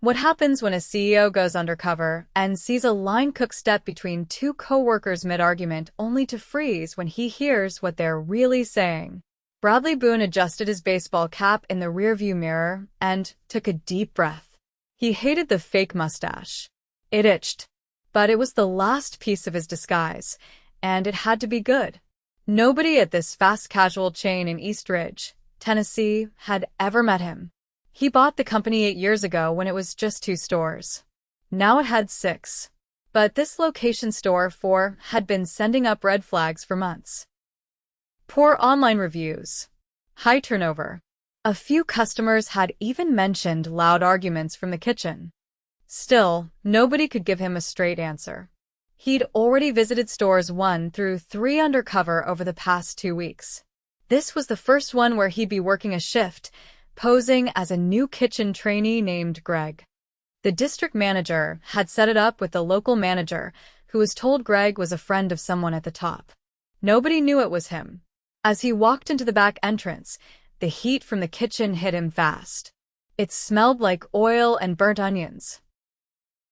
What happens when a CEO goes undercover and sees a line cook step between two coworkers mid-argument only to freeze when he hears what they're really saying? Bradley Boone adjusted his baseball cap in the rearview mirror and took a deep breath. He hated the fake mustache. It itched. But it was the last piece of his disguise, and it had to be good. Nobody at this fast-casual chain in East Ridge, Tennessee, had ever met him. He bought the company 8 years ago when it was just 2 stores. Now it had 6. But this location store 4 had been sending up red flags for months. Poor online reviews. High turnover. A few customers had even mentioned loud arguments from the kitchen. Still, nobody could give him a straight answer. He'd already visited stores 1 through 3 undercover over the past 2 weeks. This was the first one where he'd be working a shift, posing as a new kitchen trainee named Greg. The district manager had set it up with the local manager, who was told Greg was a friend of someone at the top. Nobody knew it was him. As he walked into the back entrance, the heat from the kitchen hit him fast. It smelled like oil and burnt onions.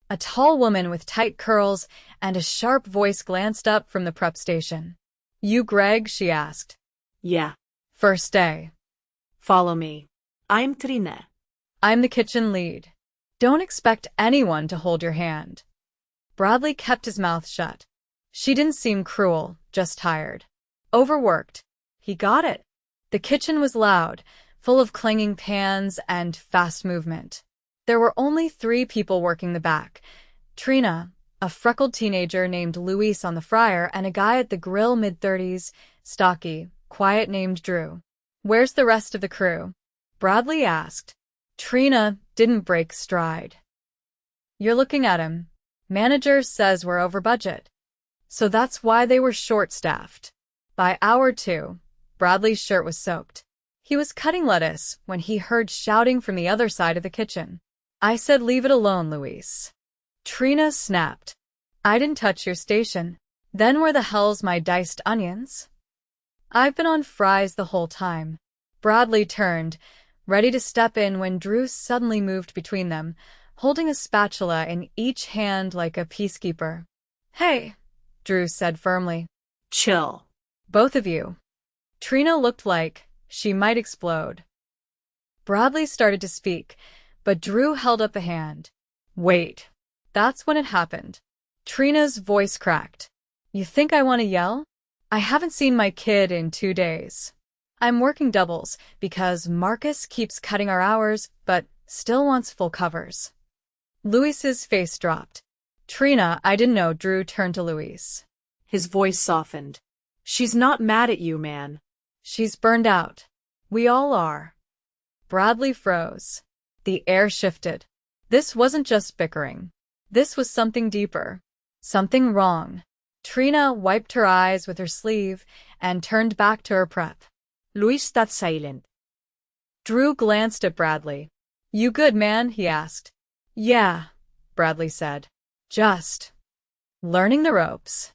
A tall woman with tight curls and a sharp voice glanced up from the prep station. "You Greg?" she asked. "Yeah. "First day." Follow me. I'm Trina." "I'm the kitchen lead. Don't expect anyone to hold your hand." Bradley kept his mouth shut. She didn't seem cruel, just tired. Overworked. He got it. The kitchen was loud, full of clanging pans and fast movement. There were only 3 people working the back. Trina, a freckled teenager named Luis on the fryer, and a guy at the grill mid-30s, stocky, quiet named Drew. "Where's the rest of the crew?" Bradley asked. Trina didn't break stride. "You're looking at him. Manager says we're over budget." So that's why they were short-staffed. By hour 2, Bradley's shirt was soaked. He was cutting lettuce when he heard shouting from the other side of the kitchen. "I said leave it alone, Luis." Trina snapped. "I didn't touch your station." "Then where the hell's my diced onions?" "I've been on fries the whole time." Bradley turned, ready to step in when Drew suddenly moved between them, holding a spatula in each hand like a peacekeeper. "Hey," Drew said firmly. "Chill. "Both of you." Trina looked like she might explode. Bradley started to speak, but Drew held up a hand. "Wait." That's when it happened. Trina's voice cracked. "You think I want to yell? I haven't seen my kid in 2 days. I'm working doubles because Marcus keeps cutting our hours but still wants full covers." Luis's face dropped. "Trina, I didn't know." Drew turned to Luis. His voice softened. "She's not mad at you, man. She's burned out. We all are." Bradley froze. The air shifted. This wasn't just bickering. This was something deeper. Something wrong. Trina wiped her eyes with her sleeve and turned back to her prep. Luis sat silent. Drew glanced at Bradley. "You good, man?" he asked. "Yeah," Bradley said. "Just learning the ropes."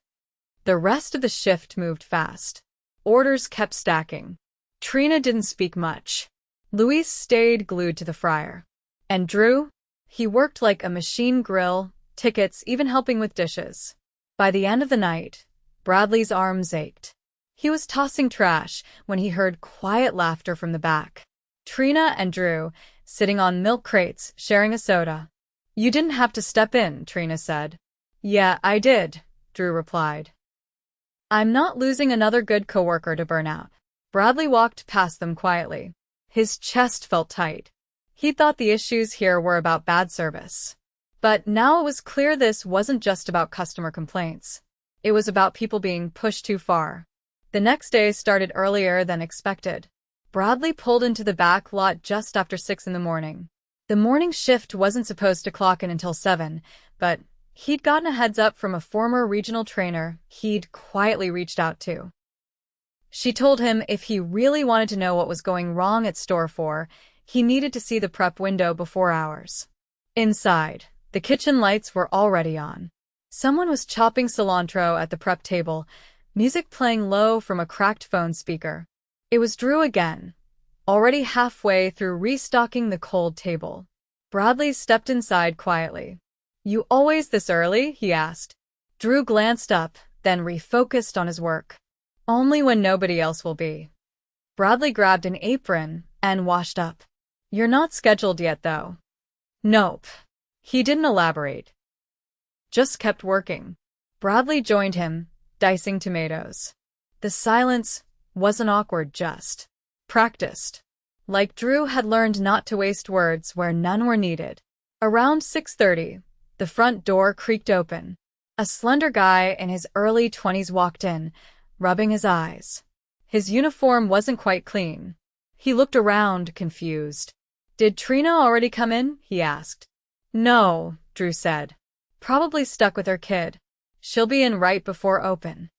The rest of the shift moved fast. Orders kept stacking. Trina didn't speak much. Luis stayed glued to the fryer. And Drew? He worked like a machine grill, tickets, even helping with dishes. By the end of the night, Bradley's arms ached. He was tossing trash when he heard quiet laughter from the back. Trina and Drew, sitting on milk crates, sharing a soda. "You didn't have to step in," Trina said. "Yeah, I did," Drew replied. "I'm not losing another good coworker to burnout." Bradley walked past them quietly. His chest felt tight. He thought the issues here were about bad service. But now it was clear this wasn't just about customer complaints. It was about people being pushed too far. The next day started earlier than expected. Bradley pulled into the back lot just after 6 in the morning. The morning shift wasn't supposed to clock in until 7, but he'd gotten a heads up from a former regional trainer he'd quietly reached out to. She told him if he really wanted to know what was going wrong at Store 4, he needed to see the prep window before hours. Inside, the kitchen lights were already on. Someone was chopping cilantro at the prep table, music playing low from a cracked phone speaker. It was Drew again, already halfway through restocking the cold table. Bradley stepped inside quietly. You always this early? He asked. Drew glanced up, then refocused on his work. Only when nobody else will be. Bradley grabbed an apron and washed up. You're not scheduled yet, though. Nope. He didn't elaborate. Just kept working. Bradley joined him, dicing tomatoes. The silence wasn't awkward, just practiced. Like Drew had learned not to waste words where none were needed. Around 6:30, the front door creaked open. A slender guy in his early 20s walked in, rubbing his eyes. His uniform wasn't quite clean. He looked around, confused. Did Trina already come in? He asked. No, Drew said. Probably stuck with her kid. She'll be in right before open.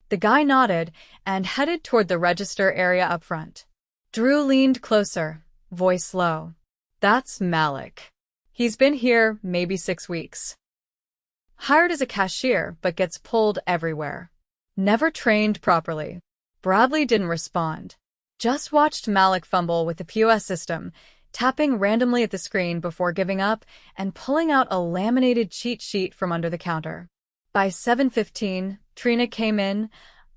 The guy nodded and headed toward the register area up front. Drew leaned closer, voice low. That's Malik. He's been here maybe 6 weeks. Hired as a cashier, but gets pulled everywhere. Never trained properly. Bradley didn't respond. Just watched Malik fumble with the POS system, tapping randomly at the screen before giving up and pulling out a laminated cheat sheet from under the counter. By 7:15, Trina came in,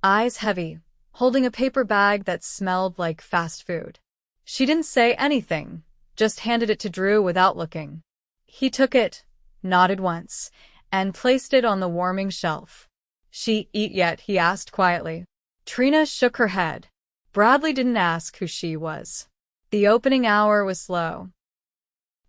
eyes heavy, holding a paper bag that smelled like fast food. She didn't say anything, just handed it to Drew without looking. He took it, nodded once, and placed it on the warming shelf. She eat yet? He asked quietly. Trina shook her head. Bradley didn't ask who she was. The opening hour was slow.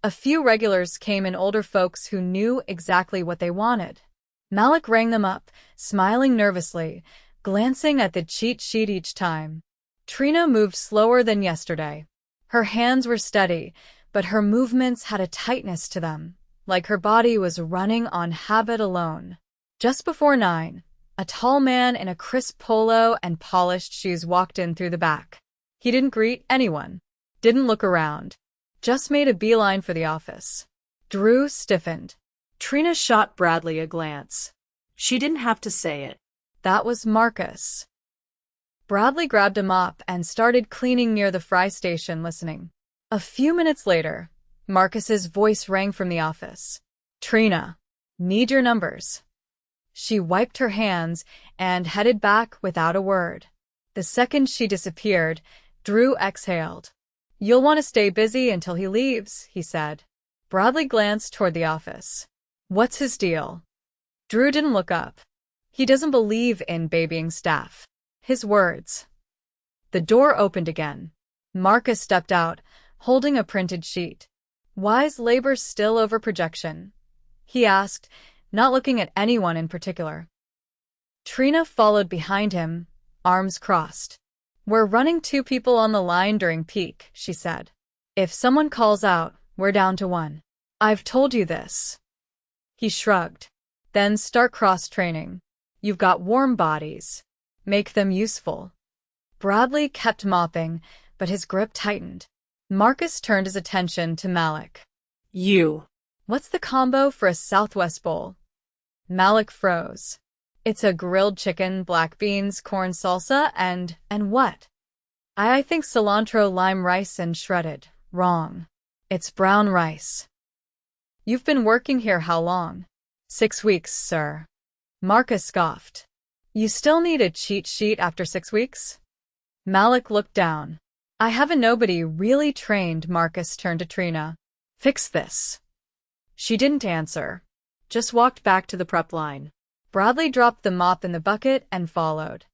A few regulars came in, older folks who knew exactly what they wanted. Malik rang them up, smiling nervously, glancing at the cheat sheet each time. Trina moved slower than yesterday. Her hands were steady, but her movements had a tightness to them, like her body was running on habit alone. Just before 9, a tall man in a crisp polo and polished shoes walked in through the back. He didn't greet anyone, didn't look around, just made a beeline for the office. Drew stiffened. Trina shot Bradley a glance. She didn't have to say it. That was Marcus. Bradley grabbed a mop and started cleaning near the fry station, listening. A few minutes later, Marcus's voice rang from the office. Trina, need your numbers. She wiped her hands and headed back without a word. The second she disappeared, Drew exhaled. You'll want to stay busy until he leaves, he said. Bradley glanced toward the office. What's his deal? Drew didn't look up. He doesn't believe in babying staff. His words. The door opened again. Marcus stepped out, holding a printed sheet. Why's labor still over projection? He asked, not looking at anyone in particular. Trina followed behind him, arms crossed. We're running 2 people on the line during peak, she said. If someone calls out, we're down to 1. I've told you this. He shrugged. Then start cross-training. You've got warm bodies. Make them useful. Bradley kept mopping, but his grip tightened. Marcus turned his attention to Malik. You. What's the combo for a Southwest bowl? Malik froze. It's a grilled chicken, black beans, corn salsa, and what? I think cilantro, lime rice, and shredded. Wrong. It's brown rice. You've been working here how long? 6 weeks, sir. Marcus scoffed. You still need a cheat sheet after 6 weeks? Malik looked down. I haven't nobody really trained. Marcus turned to Trina. Fix this. She didn't answer. Just walked back to the prep line. Bradley dropped the mop in the bucket and followed.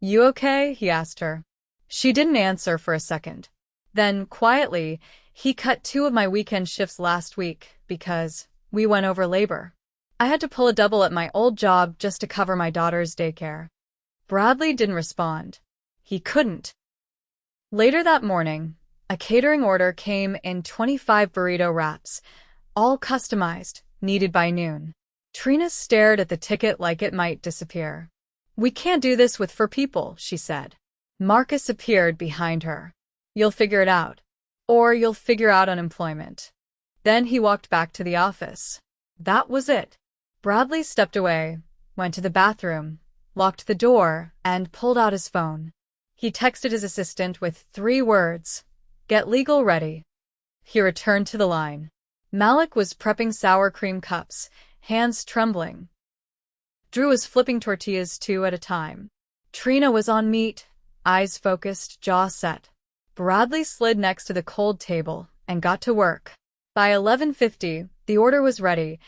You okay? He asked her. She didn't answer for a second. Then, quietly, he cut 2 of my weekend shifts last week because we went over labor. I had to pull a double at my old job just to cover my daughter's daycare. Bradley didn't respond. He couldn't. Later that morning, a catering order came in 25 burrito wraps, all customized, needed by noon. Trina stared at the ticket like it might disappear. We can't do this with 4 people, she said. Marcus appeared behind her. You'll figure it out. Or you'll figure out unemployment. Then he walked back to the office. That was it. Bradley stepped away, went to the bathroom, locked the door, and pulled out his phone. He texted his assistant with 3 words, "Get legal ready." He returned to the line. Malik was prepping sour cream cups, hands trembling. Drew was flipping tortillas two at a time. Trina was on meat, eyes focused, jaw set. Bradley slid next to the cold table and got to work. By 11:50, the order was ready,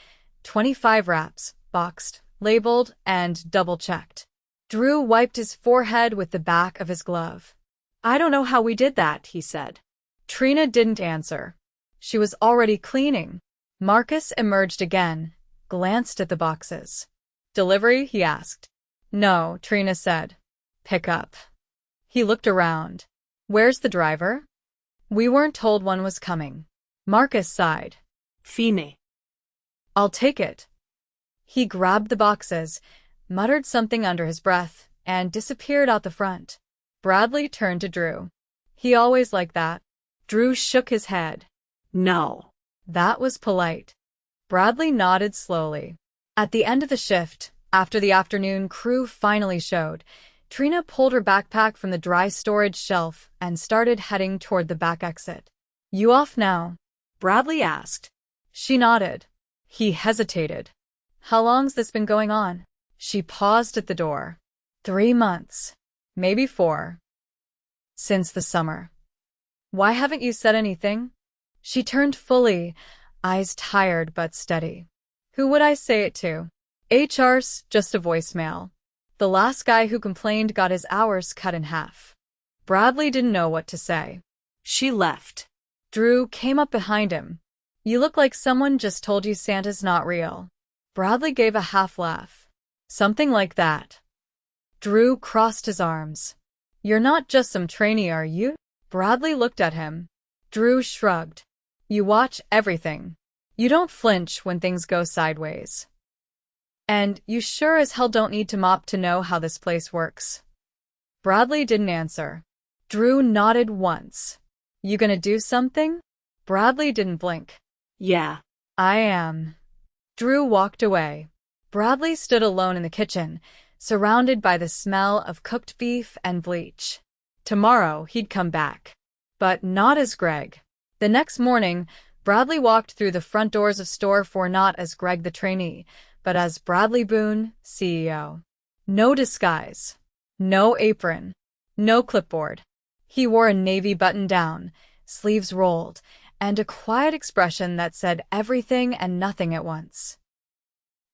25 wraps, boxed, labeled, and double-checked. Drew wiped his forehead with the back of his glove. I don't know how we did that, he said. Trina didn't answer. She was already cleaning. Marcus emerged again, glanced at the boxes. Delivery? He asked. No, Trina said. Pick up. He looked around. Where's the driver? We weren't told one was coming. Marcus sighed. Fine. I'll take it. He grabbed the boxes, muttered something under his breath, and disappeared out the front. Bradley turned to Drew. He always like that. Drew shook his head. No. That was polite. Bradley nodded slowly. At the end of the shift, after the afternoon crew finally showed, Trina pulled her backpack from the dry storage shelf and started heading toward the back exit. You off now? Bradley asked. She nodded. He hesitated. How long's this been going on? She paused at the door. 3 months. Maybe 4. Since the summer. Why haven't you said anything? She turned fully, eyes tired but steady. Who would I say it to? HR's just a voicemail. The last guy who complained got his hours cut in half. Bradley didn't know what to say. She left. Drew came up behind him. You look like someone just told you Santa's not real. Bradley gave a half laugh. Something like that. Drew crossed his arms. You're not just some trainee, are you? Bradley looked at him. Drew shrugged. You watch everything. You don't flinch when things go sideways. And you sure as hell don't need to mop to know how this place works. Bradley didn't answer. Drew nodded once. You gonna do something? Bradley didn't blink. Yeah. I am. Drew walked away. Bradley stood alone in the kitchen, surrounded by the smell of cooked beef and bleach. Tomorrow he'd come back. But not as Greg. The next morning, Bradley walked through the front doors of Store 4 not as Greg the trainee, but as Bradley Boone, CEO. No disguise. No apron. No clipboard. He wore a navy button-down, sleeves rolled, and a quiet expression that said everything and nothing at once.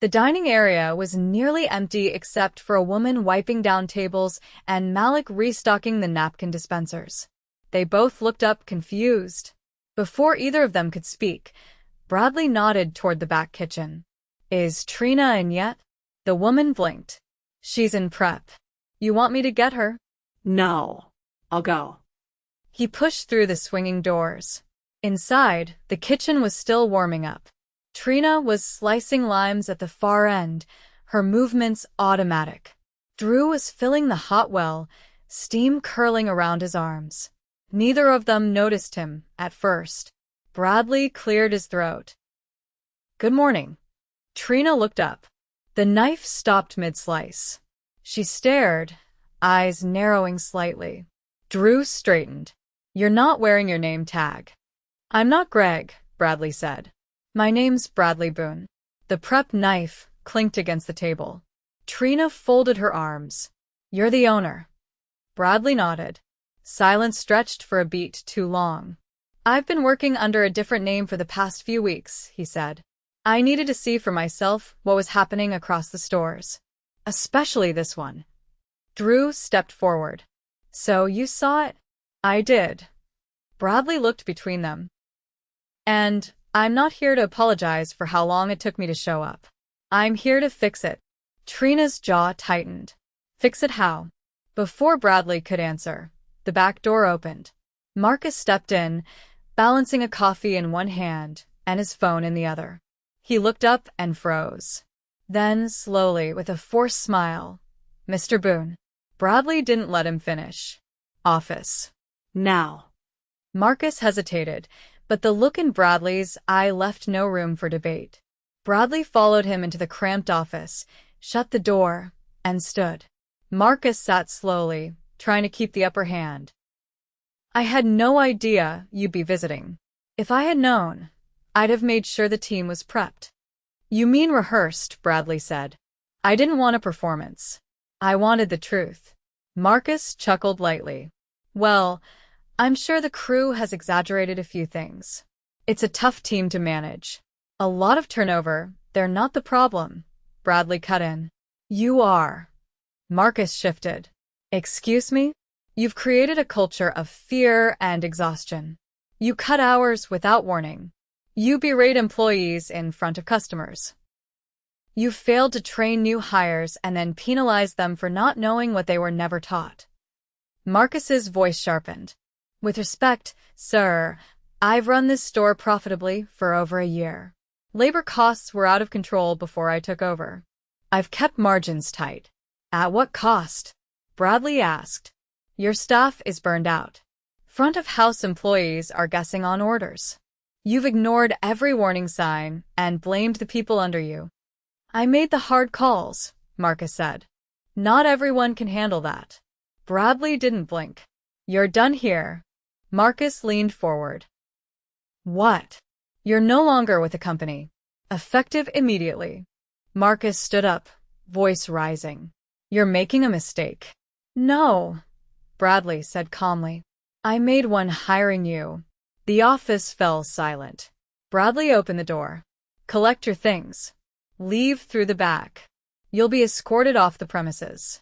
The dining area was nearly empty except for a woman wiping down tables and Malik restocking the napkin dispensers. They both looked up confused. Before either of them could speak, Bradley nodded toward the back kitchen. Is Trina in yet? The woman blinked. She's in prep. You want me to get her? No. I'll go. He pushed through the swinging doors. Inside, the kitchen was still warming up. Trina was slicing limes at the far end, her movements automatic. Drew was filling the hot well, steam curling around his arms. Neither of them noticed him at first. Bradley cleared his throat. Good morning. Trina looked up. The knife stopped mid-slice. She stared, eyes narrowing slightly. Drew straightened. You're not wearing your name tag. I'm not Greg, Bradley said. My name's Bradley Boone. The prep knife clinked against the table. Trina folded her arms. You're the owner. Bradley nodded. Silence stretched for a beat too long. I've been working under a different name for the past few weeks, he said. I needed to see for myself what was happening across the stores. Especially this one. Drew stepped forward. So you saw it? I did. Bradley looked between them. And I'm not here to apologize for how long it took me to show up. I'm here to fix it. Trina's jaw tightened. Fix it how? Before Bradley could answer, the back door opened. Marcus stepped in, balancing a coffee in one hand and his phone in the other. He looked up and froze. Then, slowly, with a forced smile, Mr. Boone. Bradley didn't let him finish. Office. Now. Marcus hesitated, but the look in Bradley's eye left no room for debate. Bradley followed him into the cramped office, shut the door, and stood. Marcus sat slowly, trying to keep the upper hand. I had no idea you'd be visiting. If I had known, I'd have made sure the team was prepped. You mean rehearsed, Bradley said. I didn't want a performance. I wanted the truth. Marcus chuckled lightly. Well, I'm sure the crew has exaggerated a few things. It's a tough team to manage. A lot of turnover, they're not the problem. Bradley cut in. You are. Marcus shifted. Excuse me? You've created a culture of fear and exhaustion. You cut hours without warning. You berate employees in front of customers. You failed to train new hires and then penalize them for not knowing what they were never taught. Marcus's voice sharpened. With respect, sir, I've run this store profitably for over a year. Labor costs were out of control before I took over. I've kept margins tight. At what cost? Bradley asked. Your staff is burned out. Front-of-house employees are guessing on orders. You've ignored every warning sign and blamed the people under you. I made the hard calls, Marcus said. Not everyone can handle that. Bradley didn't blink. You're done here. Marcus leaned forward. What? You're no longer with the company. Effective immediately. Marcus stood up, voice rising. You're making a mistake. No, Bradley said calmly. I made one hiring you. The office fell silent. Bradley opened the door. Collect your things. Leave through the back. You'll be escorted off the premises.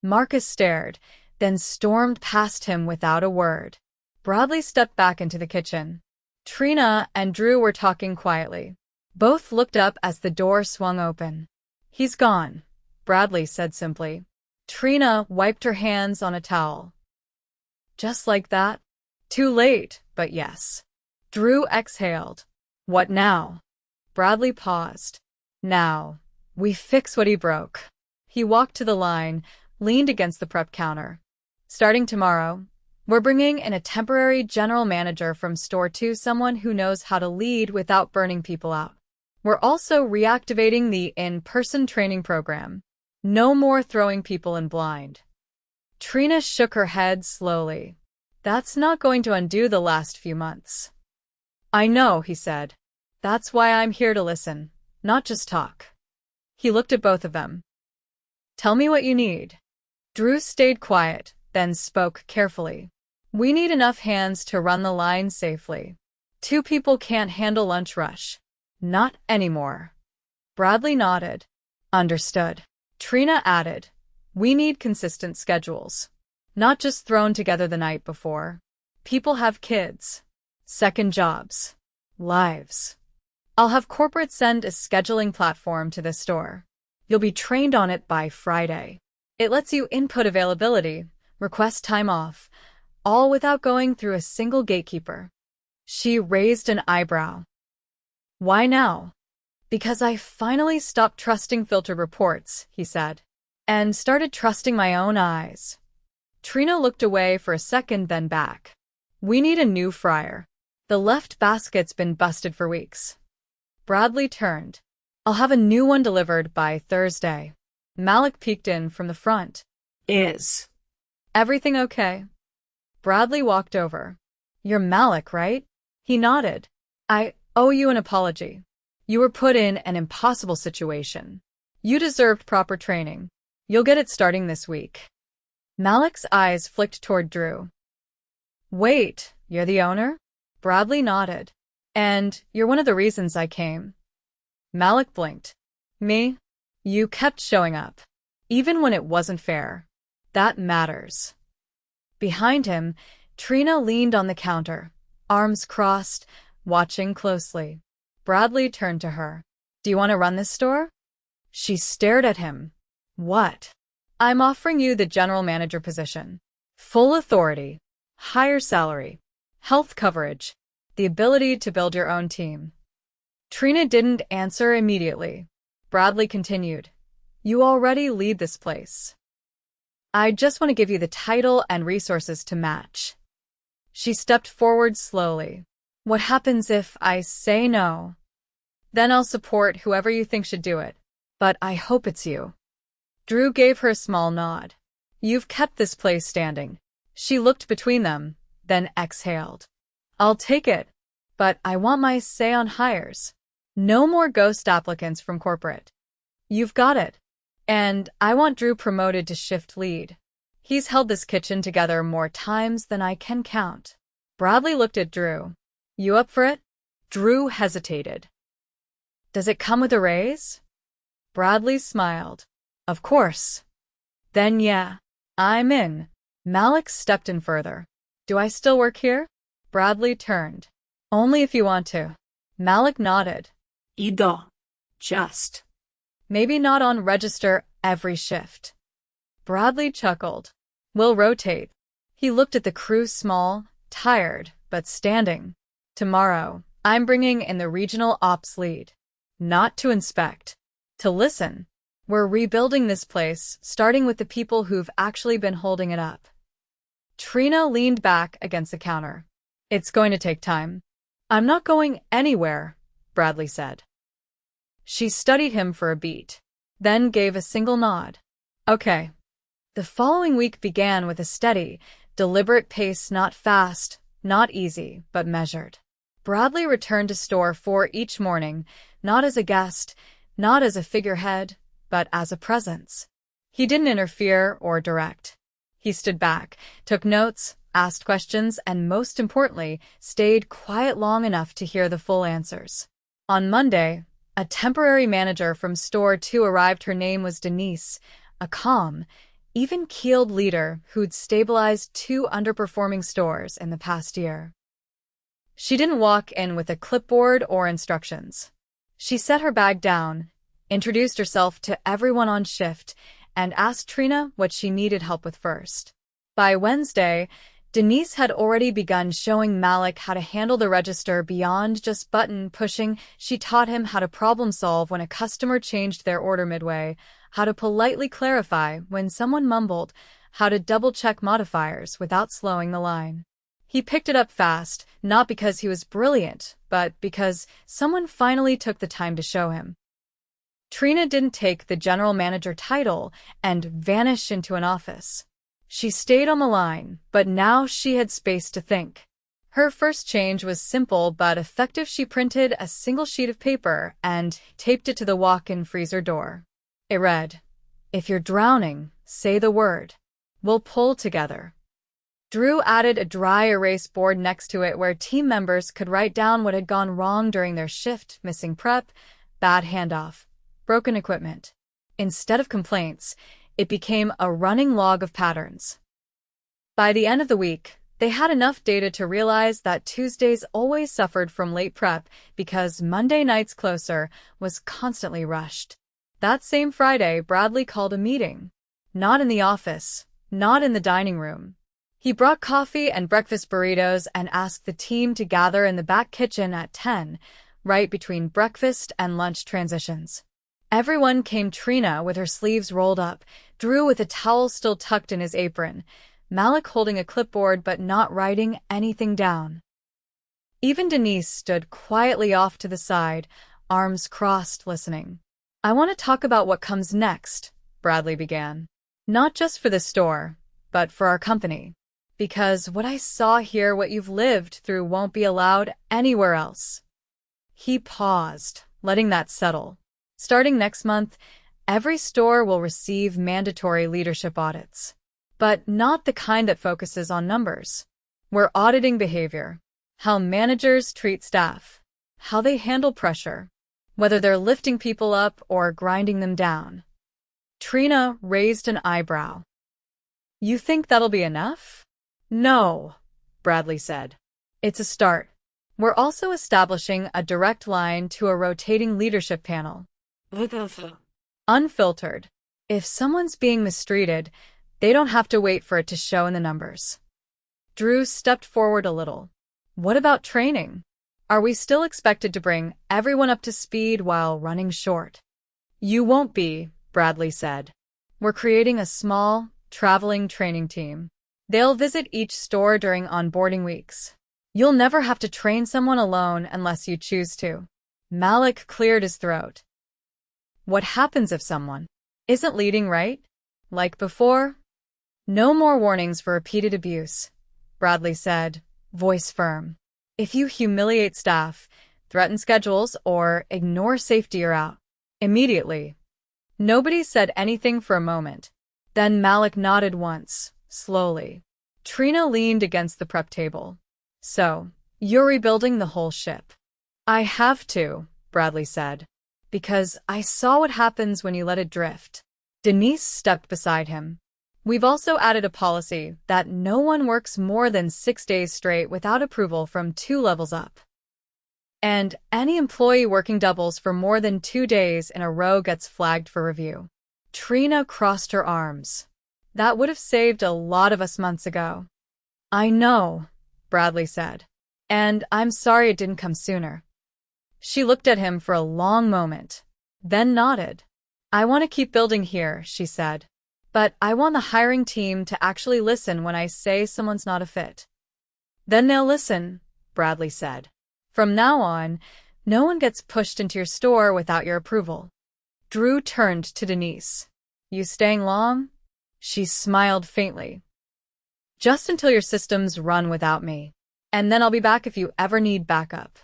Marcus stared, then stormed past him without a word. Bradley stepped back into the kitchen. Trina and Drew were talking quietly. Both looked up as the door swung open. He's gone, Bradley said simply. Trina wiped her hands on a towel. Just like that? Too late, but yes. Drew exhaled. What now? Bradley paused. Now, we fix what he broke. He walked to the line, leaned against the prep counter. Starting tomorrow, we're bringing in a temporary general manager from Store 2, someone who knows how to lead without burning people out. We're also reactivating the in-person training program. No more throwing people in blind. Trina shook her head slowly. That's not going to undo the last few months. I know, he said. That's why I'm here to listen, not just talk. He looked at both of them. Tell me what you need. Drew stayed quiet, then spoke carefully. We need enough hands to run the line safely. 2 people can't handle lunch rush. Not anymore. Bradley nodded. Understood. Trina added, we need consistent schedules. Not just thrown together the night before. People have kids, second jobs, lives. I'll have corporate send a scheduling platform to the store. You'll be trained on it by Friday. It lets you input availability, request time off, all without going through a single gatekeeper. She raised an eyebrow. Why now? Because I finally stopped trusting filtered reports, he said, and started trusting my own eyes. Trina looked away for a second, then back. We need a new fryer. The left basket's been busted for weeks. Bradley turned. I'll have a new one delivered by Thursday. Malik peeked in from the front. Is everything okay? Bradley walked over. You're Malik, right? He nodded. I owe you an apology. You were put in an impossible situation. You deserved proper training. You'll get it starting this week. Malik's eyes flicked toward Drew. Wait, you're the owner? Bradley nodded. And you're one of the reasons I came. Malik blinked. Me? You kept showing up. Even when it wasn't fair. That matters. Behind him, Trina leaned on the counter, arms crossed, watching closely. Bradley turned to her. Do you want to run this store? She stared at him. What? I'm offering you the general manager position. Full authority, higher salary, health coverage, the ability to build your own team. Trina didn't answer immediately. Bradley continued. You already lead this place. I just want to give you the title and resources to match. She stepped forward slowly. What happens if I say no? Then I'll support whoever you think should do it. But I hope it's you. Drew gave her a small nod. You've kept this place standing. She looked between them, then exhaled. I'll take it. But I want my say on hires. No more ghost applicants from corporate. You've got it. And I want Drew promoted to shift lead. He's held this kitchen together more times than I can count. Bradley looked at Drew. You up for it? Drew hesitated. Does it come with a raise? Bradley smiled. Of course. Then yeah, I'm in. Malik stepped in further. Do I still work here? Bradley turned. Only if you want to. Malik nodded. Ido. Just. Maybe not on register every shift. Bradley chuckled. We'll rotate. He looked at the crew, small, tired, but standing. Tomorrow, I'm bringing in the regional ops lead. Not to inspect. To listen. We're rebuilding this place, starting with the people who've actually been holding it up. Trina leaned back against the counter. It's going to take time. I'm not going anywhere, Bradley said. She studied him for a beat, then gave a single nod. Okay. The following week began with a steady, deliberate pace, not fast, not easy, but measured. Bradley returned to store 4 each morning, not as a guest, not as a figurehead, but as a presence. He didn't interfere or direct. He stood back, took notes, asked questions, and most importantly, stayed quiet long enough to hear the full answers. On Monday, a temporary manager from Store 2 arrived. Her name was Denise, a calm, even-keeled leader who'd stabilized 2 underperforming stores in the past year. She didn't walk in with a clipboard or instructions. She set her bag down, introduced herself to everyone on shift, and asked Trina what she needed help with first. By Wednesday, Denise had already begun showing Malik how to handle the register beyond just button pushing. She taught him how to problem solve when a customer changed their order midway, how to politely clarify when someone mumbled, how to double-check modifiers without slowing the line. He picked it up fast, not because he was brilliant, but because someone finally took the time to show him. Trina didn't take the general manager title and vanish into an office. She stayed on the line, but now she had space to think. Her first change was simple but effective. She printed a single sheet of paper and taped it to the walk-in freezer door. It read, "If you're drowning, say the word. We'll pull together." Drew added a dry erase board next to it where team members could write down what had gone wrong during their shift: missing prep, bad handoff, broken equipment. Instead of complaints, it became a running log of patterns. By the end of the week, they had enough data to realize that Tuesdays always suffered from late prep because Monday night's closer was constantly rushed. That same Friday, Bradley called a meeting. Not in the office, not in the dining room. He brought coffee and breakfast burritos and asked the team to gather in the back kitchen at 10, right between breakfast and lunch transitions. Everyone came: Trina with her sleeves rolled up, Drew with a towel still tucked in his apron, Malik holding a clipboard but not writing anything down. Even Denise stood quietly off to the side, arms crossed, listening. "I want to talk about what comes next," Bradley began. "Not just for the store, but for our company. Because what I saw here, what you've lived through, won't be allowed anywhere else." He paused, letting that settle. Starting next month, every store will receive mandatory leadership audits. But not the kind that focuses on numbers. We're auditing behavior. How managers treat staff. How they handle pressure. Whether they're lifting people up or grinding them down. Trina raised an eyebrow. "You think that'll be enough?" "No," Bradley said. "It's a start. We're also establishing a direct line to a rotating leadership panel. Unfiltered. If someone's being mistreated, they don't have to wait for it to show in the numbers." Drew stepped forward a little. "What about training? Are we still expected to bring everyone up to speed while running short?" "You won't be," Bradley said. "We're creating a small, traveling training team. They'll visit each store during onboarding weeks. You'll never have to train someone alone unless you choose to." Malik cleared his throat. "What happens if someone isn't leading right? Like before?" "No more warnings for repeated abuse," Bradley said, voice firm. If you humiliate staff, threaten schedules, or ignore safety, you're out. Immediately. Nobody said anything for a moment. Then Malik nodded once, slowly. Trina leaned against the prep table. So, you're rebuilding the whole ship. I have to, Bradley said. Because I saw what happens when you let it drift. Denise stepped beside him. We've also added a policy that no one works more than 6 days straight without approval from 2 levels up. And any employee working doubles for more than 2 days in a row gets flagged for review. Trina crossed her arms. That would have saved a lot of us months ago. I know, Bradley said. And I'm sorry it didn't come sooner. She looked at him for a long moment, then nodded. I want to keep building here, she said. But I want the hiring team to actually listen when I say someone's not a fit. Then they'll listen, Bradley said. From now on, no one gets pushed into your store without your approval. Drew turned to Denise. You staying long? She smiled faintly. Just until your systems run without me. And then I'll be back if you ever need backup.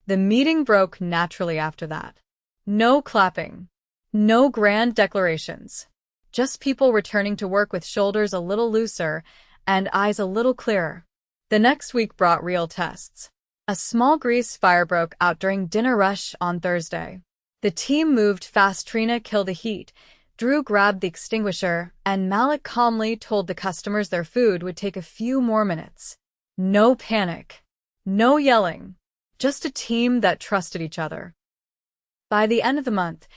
The meeting broke naturally after that. No clapping. No grand declarations. Just people returning to work with shoulders a little looser and eyes a little clearer. The next week brought real tests. A small grease fire broke out during dinner rush on Thursday. The team moved fast. Trina killed the heat. Drew grabbed the extinguisher, and Malik calmly told the customers their food would take a few more minutes. No panic. No yelling. Just a team that trusted each other. By the end of the month,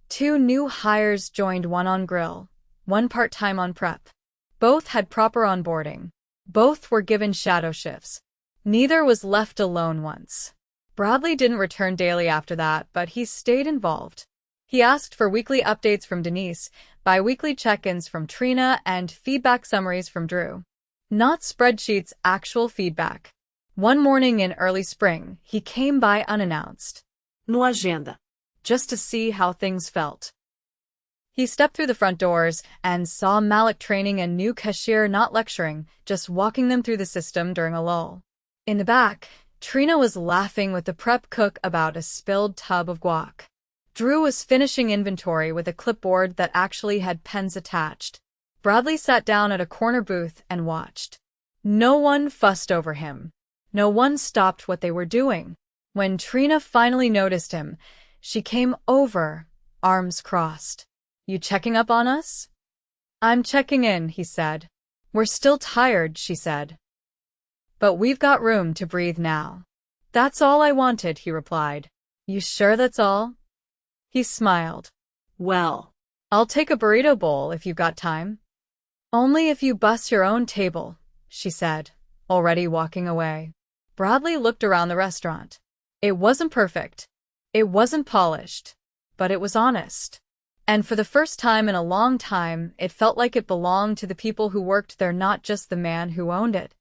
2 new hires joined, one on grill, one part-time on prep. Both had proper onboarding. Both were given shadow shifts. Neither was left alone once. Bradley didn't return daily after that, but he stayed involved. He asked for weekly updates from Denise, bi-weekly check-ins from Trina, and feedback summaries from Drew. Not spreadsheets, actual feedback. One morning in early spring, he came by unannounced. No agenda. Just to see how things felt. He stepped through the front doors and saw Malik training a new cashier, not lecturing, just walking them through the system during a lull. In the back, Trina was laughing with the prep cook about a spilled tub of guac. Drew was finishing inventory with a clipboard that actually had pens attached. Bradley sat down at a corner booth and watched. No one fussed over him. No one stopped what they were doing. When Trina finally noticed him, she came over, arms crossed. You checking up on us? I'm checking in, he said. We're still tired, she said. But we've got room to breathe now. That's all I wanted, he replied. You sure that's all? He smiled. Well, I'll take a burrito bowl if you've got time. Only if you bus your own table, she said, already walking away. Bradley looked around the restaurant. It wasn't perfect. It wasn't polished. But it was honest. And for the first time in a long time, it felt like it belonged to the people who worked there, not just the man who owned it.